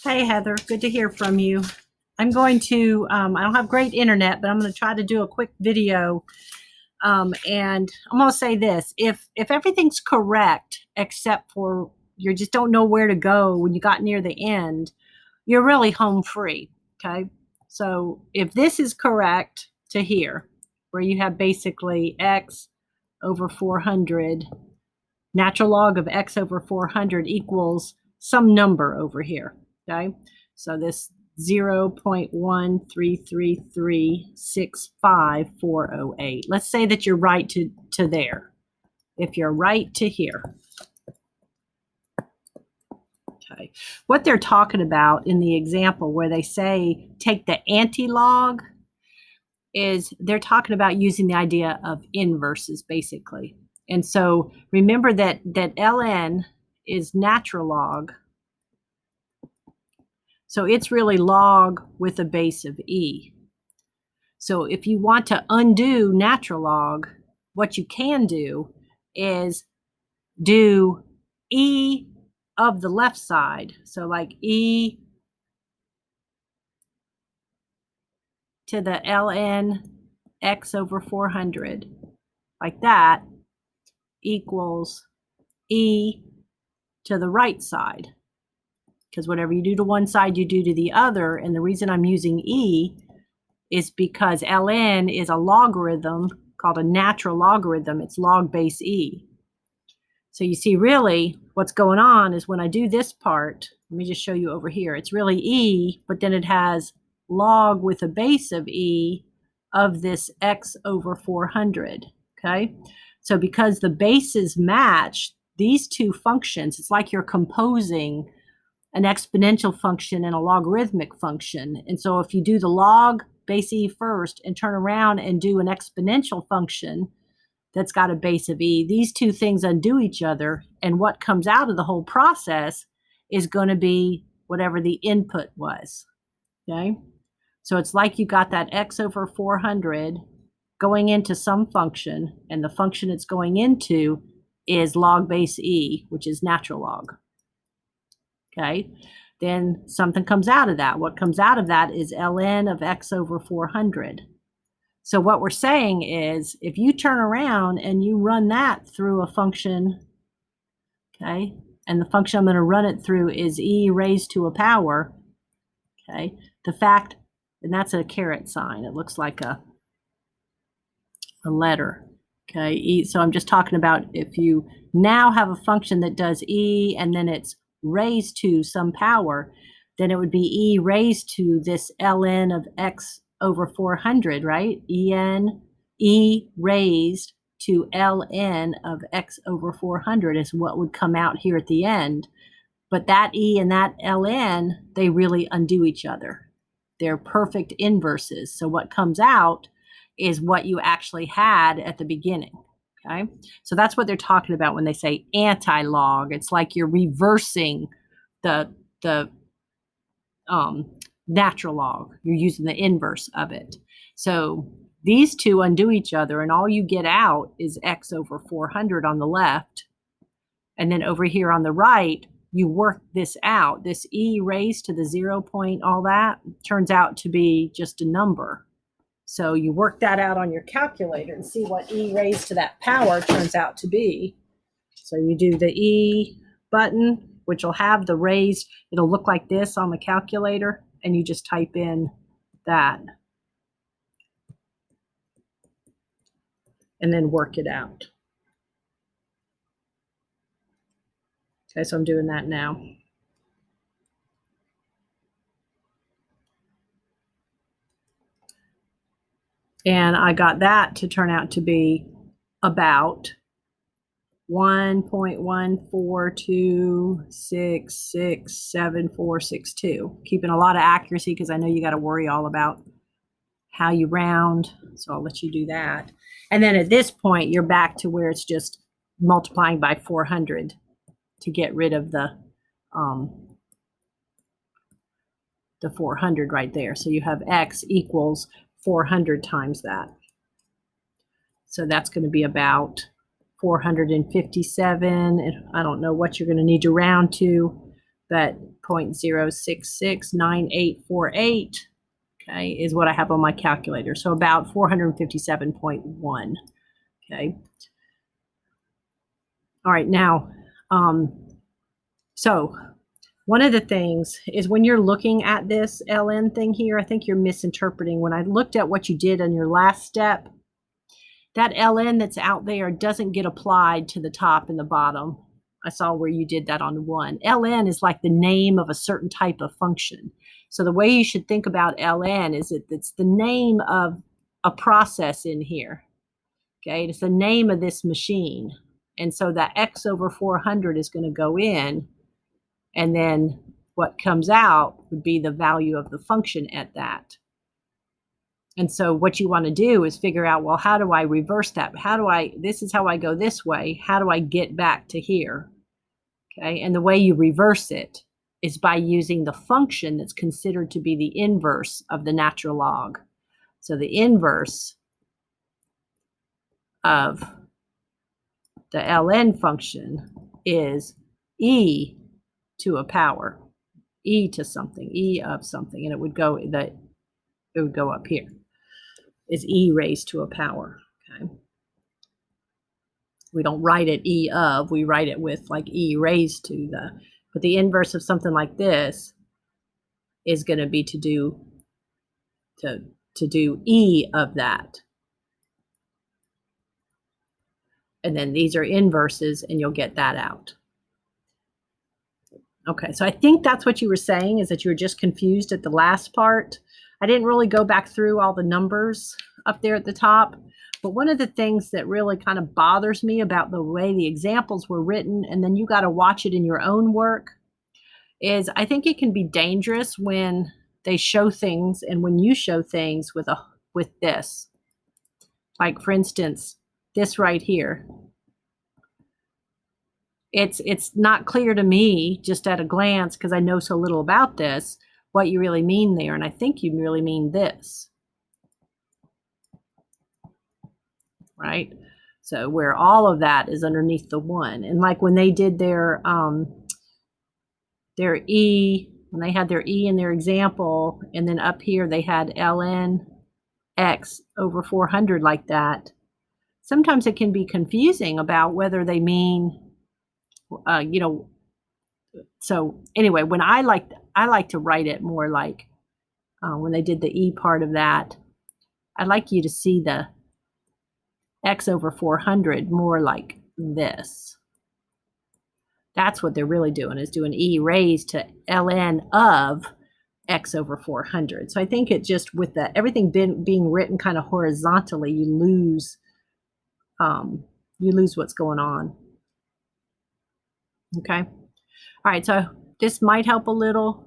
Hey, Heather, good to hear from you. I'm going to, I don't have great internet, but I'm going to try to do a quick video. And I'm going to say this, if everything's correct, except for you just don't know where to go when you got near the end, you're really home free, okay? So if this is correct to here, where you have basically x over 400, natural log of x over 400 equals some number over here, okay? So this 0.133365408. Let's say that you're right to there. If you're right to here. Okay. What they're talking about in the example where they say take the anti-log is they're talking about using the idea of inverses basically. And so remember that ln is natural log. So it's really log with a base of e. So if you want to undo natural log, what you can do is do e of the left side. So like e to the ln x over 400, like that, equals e to the right side. Because whatever you do to one side, you do to the other. And the reason I'm using e is because ln is a logarithm called a natural logarithm. It's log base e. So you see really what's going on is when I do this part, let me just show you over here. It's really e, but then it has log with a base of e of this x over 400, okay? So because the bases match, these two functions, it's like you're composing an exponential function and a logarithmic function. And so if you do the log base e first and turn around and do an exponential function that's got a base of e, these two things undo each other. And what comes out of the whole process is going to be whatever the input was, okay? So it's like you got that x over 400 going into some function, and the function it's going into is log base e, which is natural log. Okay, then something comes out of that. What comes out of that is ln of x over 400. So what we're saying is if you turn around and you run that through a function, okay, and the function I'm going to run it through is e raised to a power, okay, the fact, and that's a caret sign. It looks like a letter, okay. So I'm just talking about if you now have a function that does e and then it's raised to some power, then it would be e raised to this ln of x over 400, right? E raised to ln of x over 400 is what would come out here at the end. But that e and that ln, they really undo each other. They're perfect inverses. So what comes out is what you actually had at the beginning. Okay, so that's what they're talking about when they say anti-log. It's like you're reversing the natural log. You're using the inverse of it. So these two undo each other, and all you get out is x over 400 on the left. And then over here on the right, you work this out. This e raised to the 0 point, all that turns out to be just a number. So you work that out on your calculator and see what e raised to that power turns out to be. So you do the e button, which will have the raised, it'll look like this on the calculator, and you just type in that and then work it out. Okay, so I'm doing that now. And I got that to turn out to be about 1.142667462. Keeping a lot of accuracy because I know you got to worry all about how you round. So I'll let you do that. And then at this point, you're back to where it's just multiplying by 400 to get rid of the 400 right there. So you have x equals 400 times that. So that's going to be about 457. I don't know what you're going to need to round to, but 0.0669848, okay, is what I have on my calculator. So about 457.1, okay. All right, now, so one of the things is when you're looking at this LN thing here, I think you're misinterpreting. When I looked at what you did on your last step, that LN that's out there doesn't get applied to the top and the bottom. I saw where you did that on one. LN is like the name of a certain type of function. So the way you should think about LN is that it's the name of a process in here. Okay, it's the name of this machine. And so that X over 400 is going to go in, and then what comes out would be the value of the function at that. And so what you want to do is figure out, well, how do I reverse that? This is how I go this way. How do I get back to here? Okay, and the way you reverse it is by using the function that's considered to be the inverse of the natural log. So the inverse of the ln function is e to a power, e to something, e of something, and it would go up here. Is e raised to a power. Okay. We don't write it e of, we write it with like e raised to the, but the inverse of something like this is going to be to do e of that. And then these are inverses, and you'll get that out. Okay, so I think that's what you were saying, is that you were just confused at the last part. I didn't really go back through all the numbers up there at the top, but one of the things that really kind of bothers me about the way the examples were written, and then you got to watch it in your own work, is I think it can be dangerous when they show things and when you show things with this. Like, for instance, this right here. It's not clear to me just at a glance, because I know so little about this, what you really mean there. And I think you really mean this, right? So where all of that is underneath the one. And like when they did their E, when they had their E in their example, and then up here they had ln x over 400 like that, sometimes it can be confusing about whether they mean, so anyway, when I like to write it more like, when they did the E part of that, I'd like you to see the x over 400 more like this. That's what they're really doing, is doing e raised to ln of x over 400. So I think it just, with everything being written kind of horizontally, you lose what's going on. Okay. All right, so this might help a little.